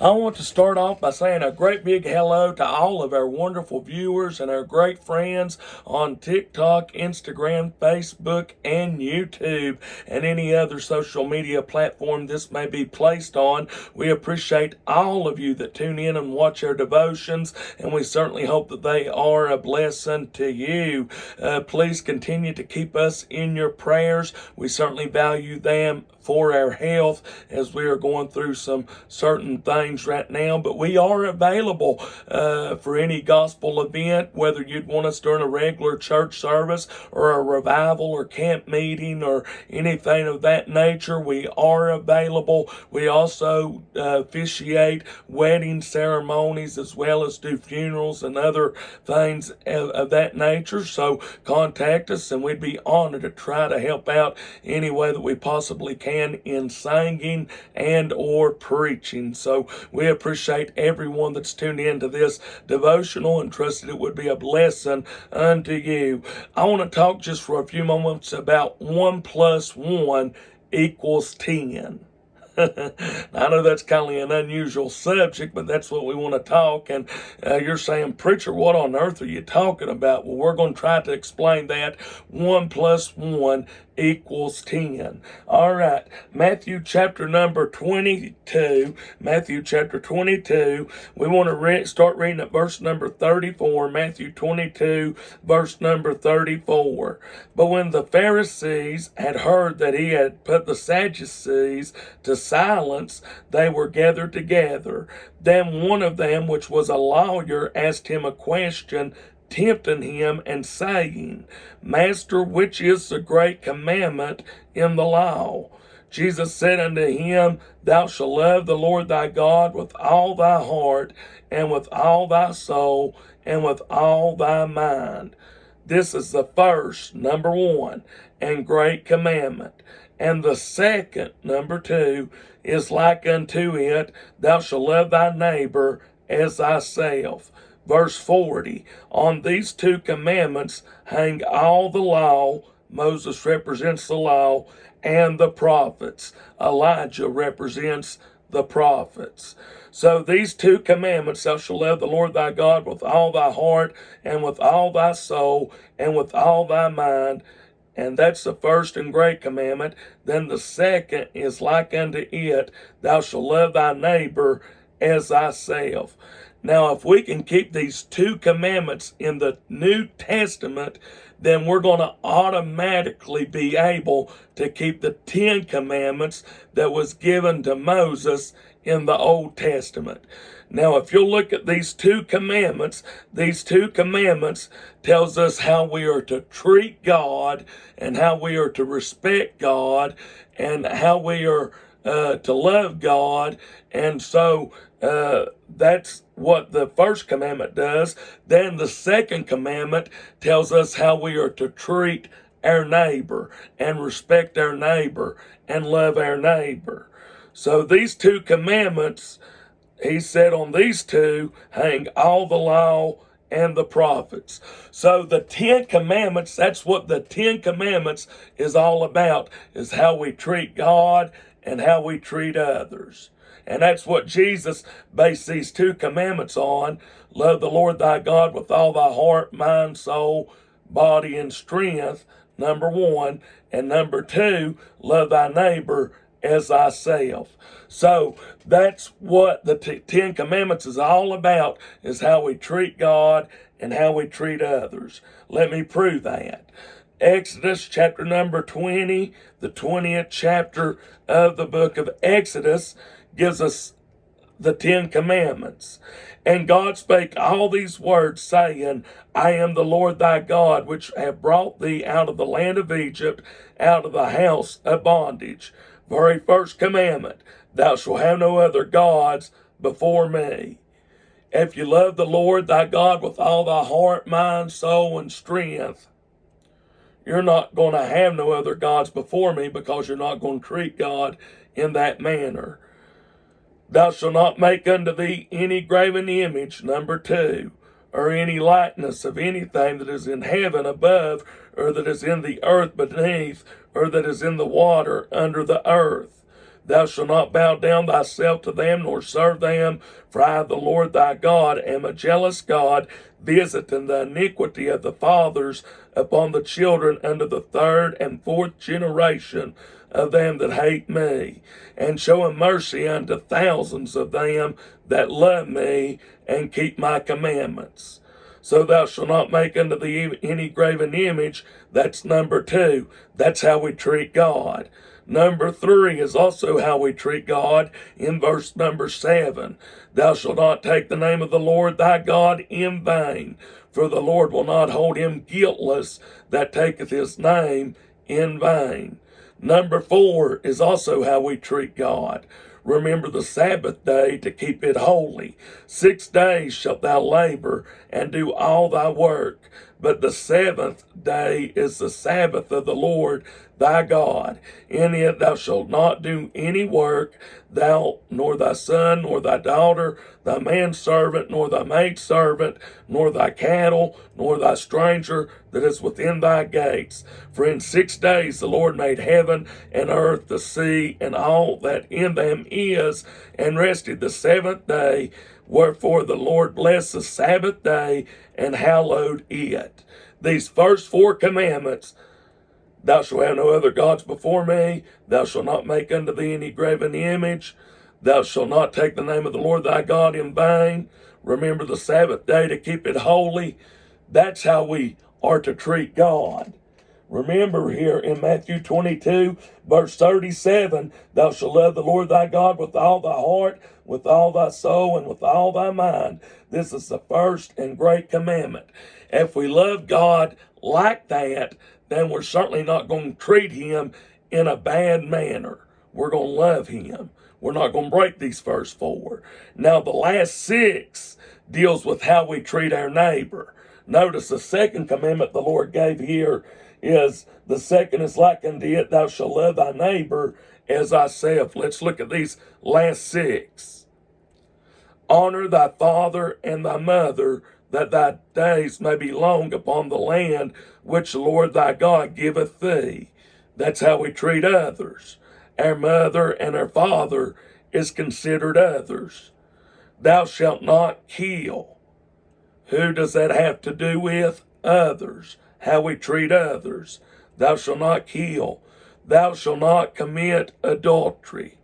I want to start off by saying a great big hello to all of our wonderful viewers and our great friends on TikTok, Instagram, Facebook, and YouTube, and any other social media platform this may be placed on. We appreciate all of you that tune in and watch our devotions, and we certainly hope that they are a blessing to you. Please continue to keep us in your prayers. We certainly value them for our health as we are going through some certain things right now, but we are available for any gospel event, whether you'd want us during a regular church service or a revival or camp meeting or anything of that nature. We are available. We also officiate wedding ceremonies as well as do funerals and other things of that nature, so contact us and we'd be honored to try to help out any way that we possibly can in singing and or preaching. So we appreciate everyone that's tuned in to this devotional and trusted it would be a blessing unto you. I want to talk just for a few moments about 1 plus 1 equals 10. I know that's kind of an unusual subject, but that's what we want to talk. And you're saying, preacher, what on earth are you talking about? Well, we're going to try to explain that. 1 plus 1 equals 10. All right, Matthew chapter number 22. Matthew chapter 22. We want to start reading at verse number 34. Matthew 22, verse number 34. But when the Pharisees had heard that he had put the Sadducees to silence, they were gathered together. Then one of them, which was a lawyer, asked him a question, tempting him and saying, Master, which is the great commandment in the law? Jesus said unto him, Thou shalt love the Lord thy God with all thy heart, and with all thy soul, and with all thy mind. This is the first, number 1, and great commandment. And the second, number 2, is like unto it, Thou shalt love thy neighbor as thyself. Verse 40, on these 2 commandments hang all the law. Moses represents the law, and the prophets. Elijah represents the prophets. So these 2 commandments, thou shalt love the Lord thy God with all thy heart, and with all thy soul, and with all thy mind. And that's the first and great commandment. Then the second is like unto it, thou shalt love thy neighbor as thyself. Now, if we can keep these 2 commandments in the New Testament, then we're going to automatically be able to keep the 10 commandments that was given to Moses in the Old Testament. Now, if you'll look at these 2 commandments tells us how we are to treat God and how we are to respect God and how we are to love God. And so that's what the first commandment does. Then the second commandment tells us how we are to treat our neighbor and respect our neighbor and love our neighbor. So these 2 commandments, he said, on these 2 hang all the law and the prophets. So the 10 commandments, that's what the 10 commandments is all about, is how we treat God and how we treat others. And that's what Jesus based these 2 commandments on. Love the Lord thy God with all thy heart, mind, soul, body, and strength, number 1. And number 2, love thy neighbor as thyself. So that's what the 10 commandments is all about, is how we treat God and how we treat others. Let me prove that. Exodus chapter number 20, the 20th chapter of the book of Exodus, gives us the 10 commandments. And God spake all these words, saying, I am the Lord thy God, which have brought thee out of the land of Egypt, out of the house of bondage. Very first commandment, thou shalt have no other gods before me. If you love the Lord thy God with all thy heart, mind, soul, and strength, you're not going to have no other gods before me, because you're not going to treat God in that manner. Thou shalt not make unto thee any graven image, number 2, or any likeness of anything that is in heaven above, or that is in the earth beneath, or that is in the water under the earth. Thou shalt not bow down thyself to them, nor serve them. For I, the Lord thy God, am a jealous God, visiting the iniquity of the fathers upon the children unto the third and fourth generation of them that hate me, and showing mercy unto thousands of them that love me and keep my commandments. So thou shalt not make unto thee any graven image. That's number 2. That's how we treat God. Number 3 is also how we treat God in verse number 7. Thou shalt not take the name of the Lord thy God in vain, for the Lord will not hold him guiltless that taketh his name in vain. Number 4 is also how we treat God. Remember the Sabbath day to keep it holy. 6 days shalt thou labor and do all thy work, but the 7th day is the Sabbath of the Lord thy God. In it thou shalt not do any work, thou, nor thy son, nor thy daughter, thy manservant, nor thy maidservant, nor thy cattle, nor thy stranger that is within thy gates. For in 6 days the Lord made heaven and earth, the sea, and all that in them is, and rested the 7th day. Wherefore the Lord blessed the Sabbath day and hallowed it. These first 4 commandments: thou shalt have no other gods before me. Thou shalt not make unto thee any graven image. Thou shalt not take the name of the Lord thy God in vain. Remember the Sabbath day to keep it holy. That's how we are to treat God. Remember here in Matthew 22, verse 37, thou shalt love the Lord thy God with all thy heart, with all thy soul, and with all thy mind. This is the first and great commandment. If we love God like that, then we're certainly not going to treat him in a bad manner. We're going to love him. We're not going to break these first 4. Now, the last 6 deals with how we treat our neighbor. Notice the second commandment the Lord gave here is, the second is like unto it, thou shalt love thy neighbor as thyself. Let's look at these last 6. Honor thy father and thy mother, that thy days may be long upon the land which the Lord thy God giveth thee. That's how we treat others. Our mother and our father is considered others. Thou shalt not kill. Who does that have to do with? Others. How we treat others. Thou shalt not kill. Thou shalt not commit adultery.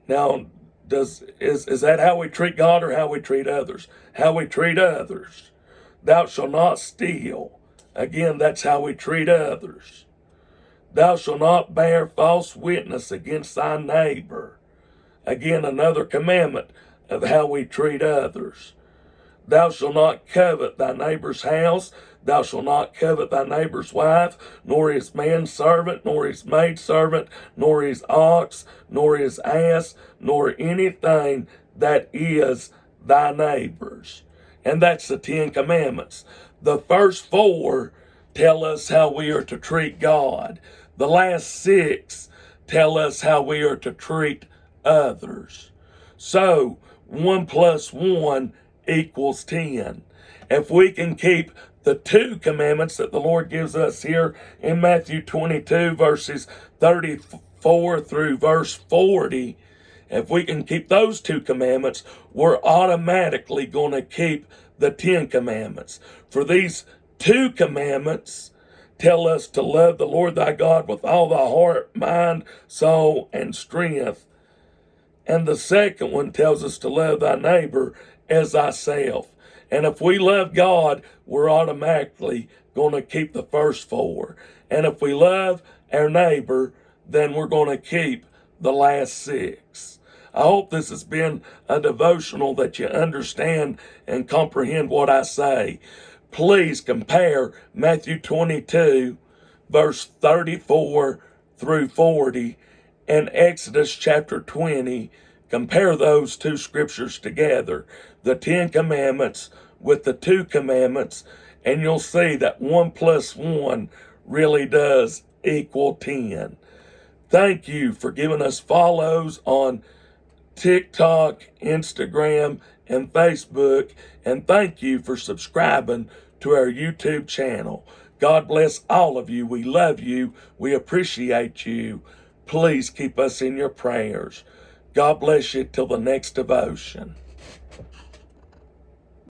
Now, is that how we treat God or how we treat others? How we treat others. Thou shalt not steal. Again, that's how we treat others. Thou shalt not bear false witness against thy neighbor. Again, another commandment of how we treat others. Thou shalt not covet thy neighbor's house. Thou shalt not covet thy neighbor's wife, nor his manservant, nor his maidservant, nor his ox, nor his ass, nor anything that is thy neighbor's. And that's the 10 commandments. The first 4 tell us how we are to treat God. The last 6 tell us how we are to treat others. So, 1 plus 1 equals 10. If we can keep the 2 commandments that the Lord gives us here in Matthew 22, verses 34 through verse 40, if we can keep those 2 commandments, we're automatically going to keep the 10 commandments. For these 2 commandments tell us to love the Lord thy God with all thy heart, mind, soul, and strength. And the second one tells us to love thy neighbor as thyself. And if we love God, we're automatically going to keep the first 4. And if we love our neighbor, then we're going to keep the last 6. I hope this has been a devotional that you understand and comprehend what I say. Please compare Matthew 22, verse 34 through 40, and Exodus chapter 20. Compare those 2 scriptures together, the 10 commandments with the 2 commandments, and you'll see that 1 plus 1 really does equal 10. Thank you for giving us follows on TikTok, Instagram, and Facebook, and thank you for subscribing to our YouTube channel. God bless all of you. We love you. We appreciate you. Please keep us in your prayers. God bless you till the next devotion.